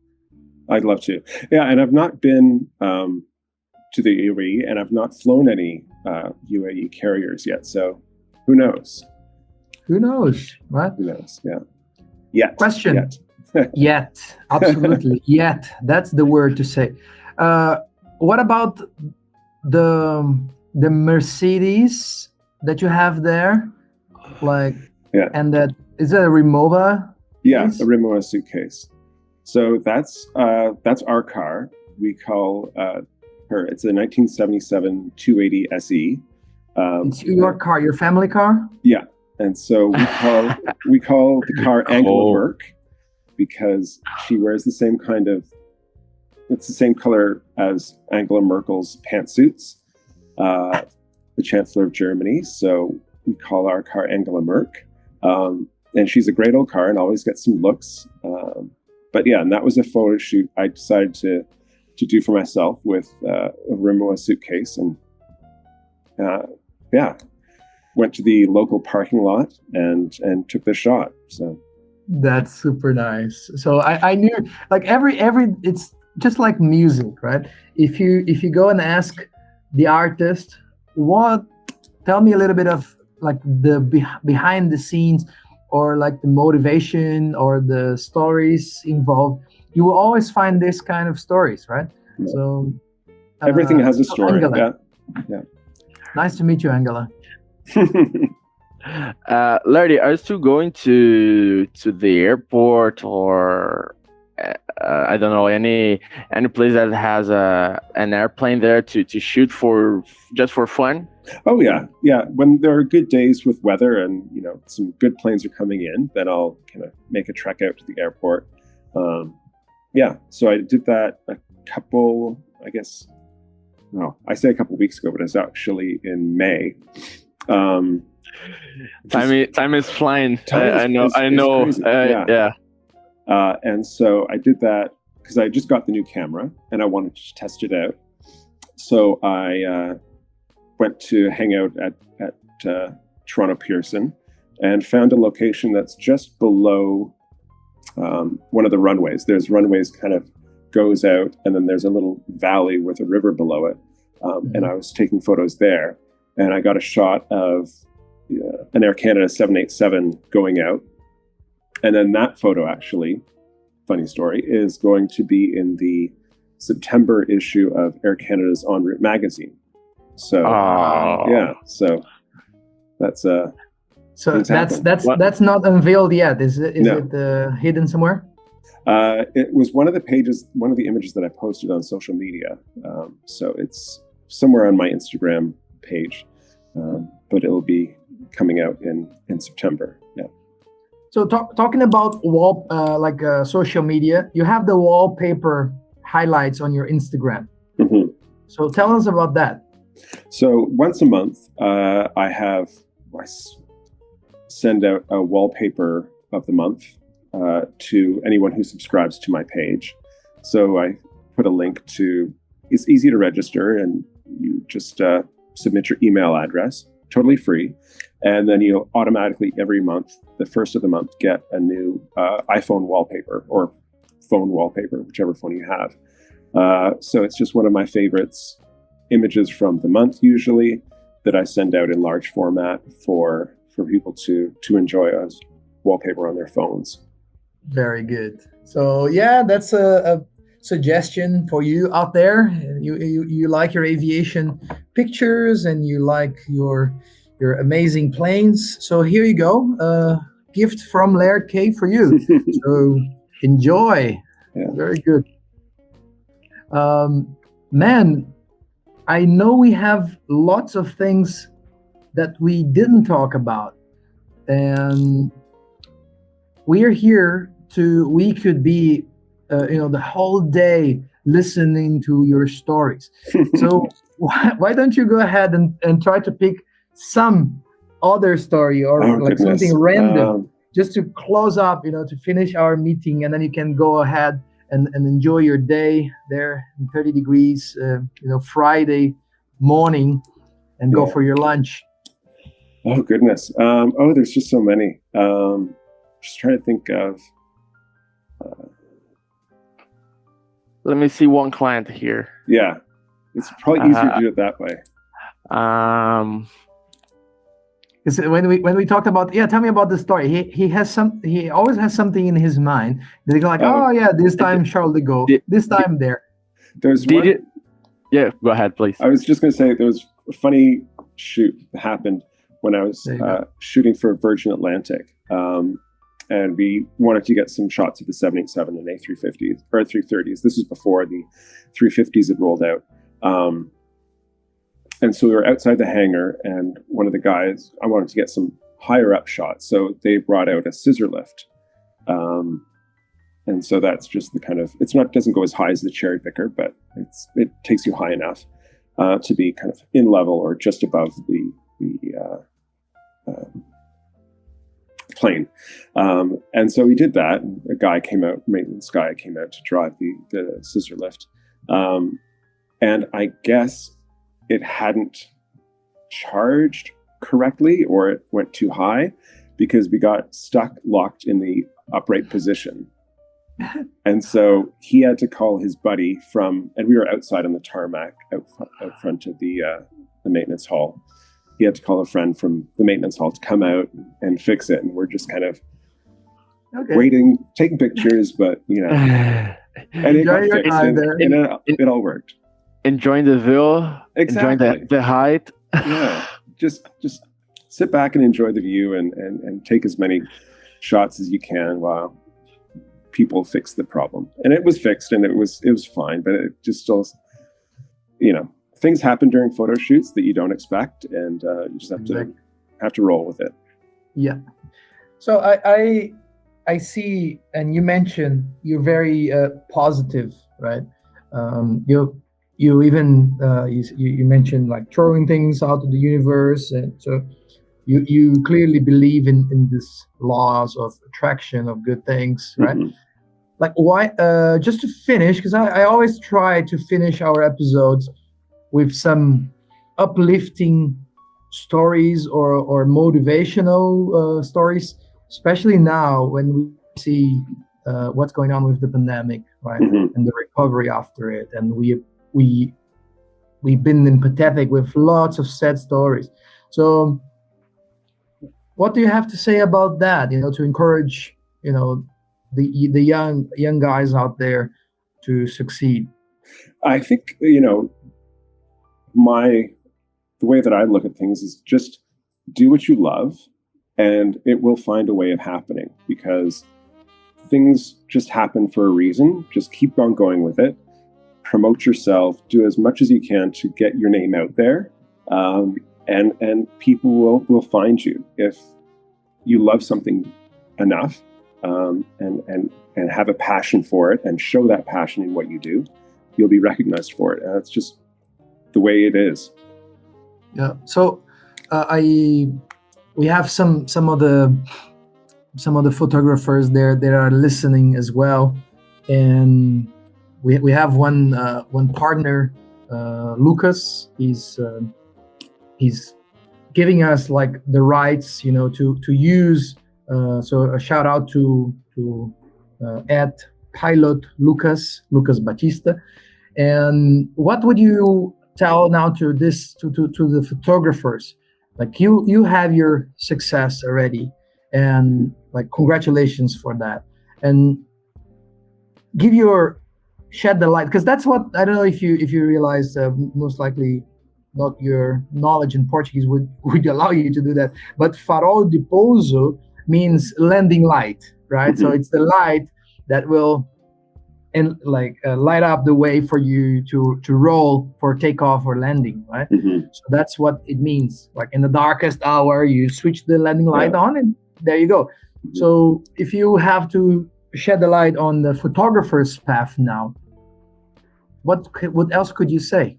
I'd love to. Yeah, and I've not been to the UAE, and I've not flown any UAE carriers yet. So who knows? Who knows, right? Who knows, yeah. Yet. Question. Yet. Absolutely. Yet. That's the word to say. What about the Mercedes that you have there? And that, is that a Rimowa? Yeah, a Rimowa suitcase. So that's our car. We call her. It's a 1977 280 SE. It's your car, your family car. Yeah, and so we call the car Angela Merk because she wears the same kind of. It's the same color as Angela Merkel's pantsuits, the Chancellor of Germany. So we call our car Angela Merk, and she's a great old car and always gets some looks. But yeah, and that was a photo shoot I decided to do for myself with a Rimowa suitcase, and went to the local parking lot and took the shot. So that's super nice. So I knew, like, every it's just like music, right? If you go and ask the artist, tell me a little bit of like the behind the scenes, or like the motivation or the stories involved, you will always find this kind of stories, right? Yeah. So everything has a story. Angela. Yeah. Nice to meet you, Angela. Laird, are you still going to the airport, or I don't know, any place that has an airplane there to shoot just for fun? Oh yeah. When there are good days with weather and some good planes are coming in, then I'll kind of make a trek out to the airport. So I did that a couple, I guess. No, I say a couple weeks ago, but it's actually in May. Time is flying. I know. Crazy. And so I did that because I just got the new camera and I wanted to test it out. So I went to hang out at Toronto Pearson and found a location that's just below one of the runways. There's runways kind of goes out, and then there's a little valley with a river below it. And I was taking photos there, and I got a shot of an Air Canada 787 going out. And then that photo, actually, funny story, is going to be in the September issue of Air Canada's En Route magazine. So so that's that's not unveiled yet. Is it hidden somewhere? It was one of the images that I posted on social media. So it's somewhere on my Instagram page, but it'll be coming out in September. Yeah. So talking about social media, you have the wallpaper highlights on your Instagram. Mm-hmm. So tell us about that. So once a month, I send out a wallpaper of the month. to anyone who subscribes to my page. So I put a link to, it's easy to register, and you just submit your email address, totally free. And then you'll automatically every month, the first of the month, get a new iPhone wallpaper or phone wallpaper, whichever phone you have. So it's just one of my favorites, images from the month usually, that I send out in large format for people to enjoy as wallpaper on their phones. Very good. So yeah, that's a suggestion for you out there. You like your aviation pictures and you like your amazing planes. So here you go, gift from Laird Kay for you. So enjoy. Yeah. Very good. Man, I know we have lots of things that we didn't talk about, and we're here we could be the whole day listening to your stories. So why don't you go ahead and try to pick some other story or something random, just to close up, to finish our meeting, and then you can go ahead and enjoy your day there in 30 degrees, Friday morning, and go for your lunch. Oh, goodness. There's just so many. Just trying to think of... Let me see one client here. Yeah. It's probably easier to do it that way. When we talked about, tell me about the story. He always has something in his mind. They're like, this time Charles de Gaulle, this time there. Yeah, go ahead, please. I was just going to say there was a funny shoot that happened when I was shooting for Virgin Atlantic. And we wanted to get some shots of the 787 and A350s or 330s. This was before the 350s had rolled out. And so we were outside the hangar, and one of the guys, I wanted to get some higher up shots. So they brought out a scissor lift. And so that's just the kind of, doesn't go as high as the cherry picker, but it takes you high enough to be kind of in level or just above the plane. And so we did that. And a maintenance guy came out to drive the scissor lift. And I guess it hadn't charged correctly, or it went too high, because we got locked in the upright position. And so he had to call his buddy and we were outside on the tarmac out front of the maintenance hall. He had to call a friend from the maintenance hall to come out and fix it. And we're just kind of waiting, taking pictures, but and it got fixed, and it all worked. Enjoying the view, exactly. Enjoying the height. Yeah, just sit back and enjoy the view, and take as many shots as you can while people fix the problem. And it was fixed, and it was fine, but it just still, things happen during photo shoots that you don't expect, and you just have to roll with it. Yeah. So I see, and you mentioned you're very positive, right? You even you mentioned like throwing things out of the universe, and so you clearly believe in this laws of attraction of good things, right? Mm-hmm. Like why? Just to finish, because I always try to finish our episodes with some uplifting stories or motivational stories, especially now when we see what's going on with the pandemic, right? Mm-hmm. And the recovery after it, and we've been empathetic with lots of sad stories. So what do you have to say about that, to encourage the young guys out there to succeed? I think the way that I look at things is just do what you love, and it will find a way of happening, because things just happen for a reason. Just keep on going with it. Promote yourself. Do as much as you can to get your name out there, and people will find you if you love something enough, and have a passion for it, and show that passion in what you do. You'll be recognized for it, and that's just the way it is. Yeah. So we have some of the some of the photographers there that are listening as well, and we have one partner, Lucas. He's giving us like the rights, to use. So a shout out to at pilot Lucas Batista. And what would you tell now to the photographers? Like you have your success already, and like congratulations for that. And shed the light, because that's what, I don't know if you realize, most likely not your knowledge in Portuguese would allow you to do that. But Farol de Pouso means landing light, right? Mm-hmm. So it's the light that will light up the way for you to roll for takeoff or landing, right? Mm-hmm. So that's what it means. Like in the darkest hour, you switch the landing light on, and there you go. Mm-hmm. So if you have to shed the light on the photographer's path now, what else could you say?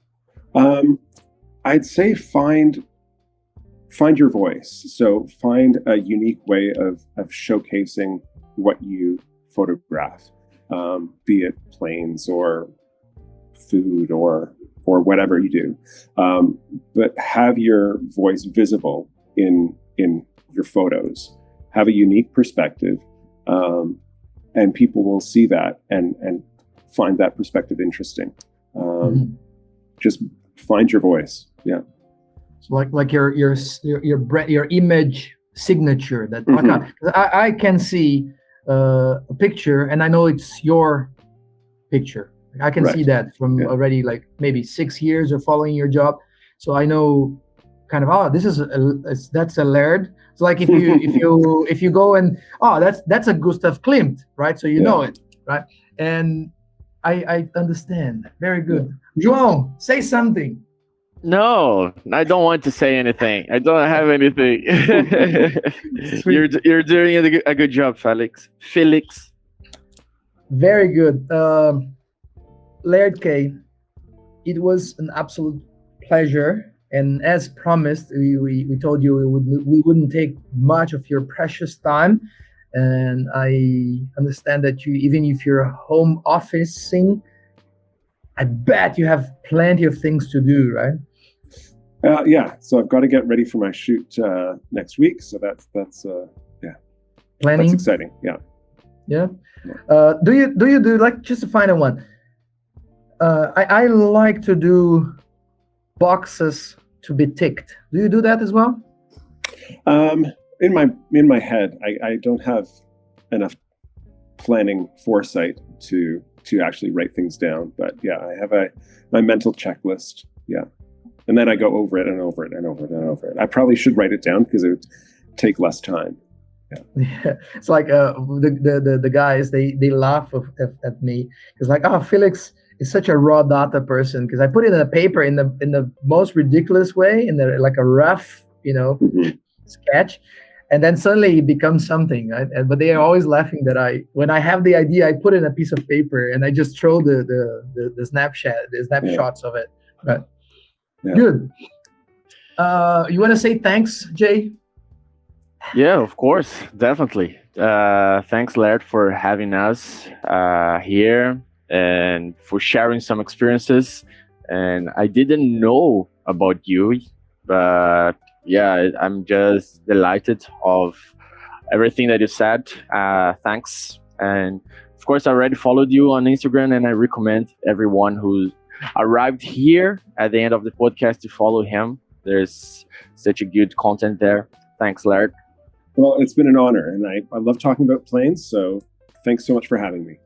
I'd say find your voice. So find a unique way of showcasing what you photograph, be it planes or food or whatever you do. But have your voice visible in your photos. Have a unique perspective, and people will see that and find that perspective interesting. Just find your voice. Yeah. So like your image signature that I can see a picture, and I know it's your picture. I can see that from already like maybe 6 years of following your job. So I know kind of, this is that's a Laird. It's like if you go and that's a Gustav Klimt, right? So you know it, right? And I understand. Very good. João, say something. No, I don't want to say anything. I don't have anything. You're doing a good job, Felix. Very good. Laird Kay, it was an absolute pleasure. And as promised, we told you we wouldn't take much of your precious time. And I understand that even if you're home officing, I bet you have plenty of things to do, right? So I've got to get ready for my shoot next week. So that's planning. That's exciting. Yeah. Do you do like, just to find one? I like to do boxes to be ticked. Do you do that as well? In my head, I don't have enough planning foresight to actually write things down. But I have my mental checklist. Yeah. And then I go over it and over it and over it and over it. I probably should write it down because it would take less time. Yeah. It's like the guys, they laugh at me. It's like, Felix is such a raw data person, because I put it in a paper in the most ridiculous way, in like a rough, sketch, and then suddenly it becomes something. Right? But they are always laughing that when I have the idea, I put it in a piece of paper and I just throw the snapshots of it. But good. You want to say thanks, Jay? Yeah, of course, definitely. Thanks, Laird, for having us here and for sharing some experiences. And I didn't know about you, but I'm just delighted of everything that you said. Thanks. And of course, I already followed you on Instagram, and I recommend everyone who arrived here at the end of the podcast to follow him. There's such a good content there. Thanks, Laird. Well, it's been an honor, and I love talking about planes, so thanks so much for having me.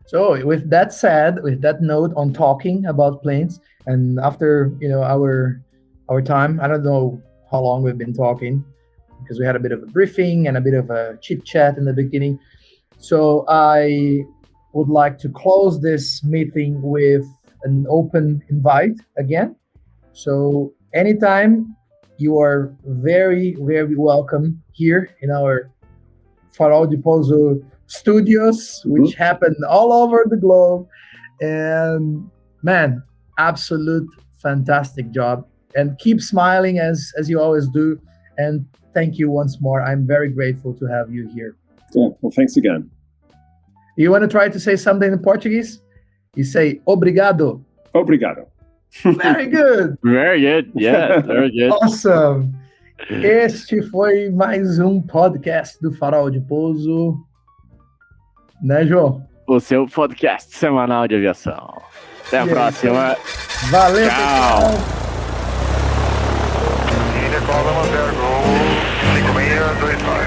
So with that said, with that note on talking about planes, and after our time, I don't know how long we've been talking, because we had a bit of a briefing and a bit of a chit chat in the beginning. So I would like to close this meeting with an open invite again. So anytime, you are very, very welcome here in our Farol de Pouso studios, which happen all over the globe. And man, absolute fantastic job. And keep smiling as you always do. And thank you once more. I'm very grateful to have you here. Yeah, well, thanks again. You want to try to say something in Portuguese? You say obrigado. Obrigado. Very good. Very good. Yeah, very good. Awesome. Este foi mais podcast do Farol de Pouso. Né, João? O seu podcast semanal de aviação. Até a próxima. Valeu, tchau. pessoal.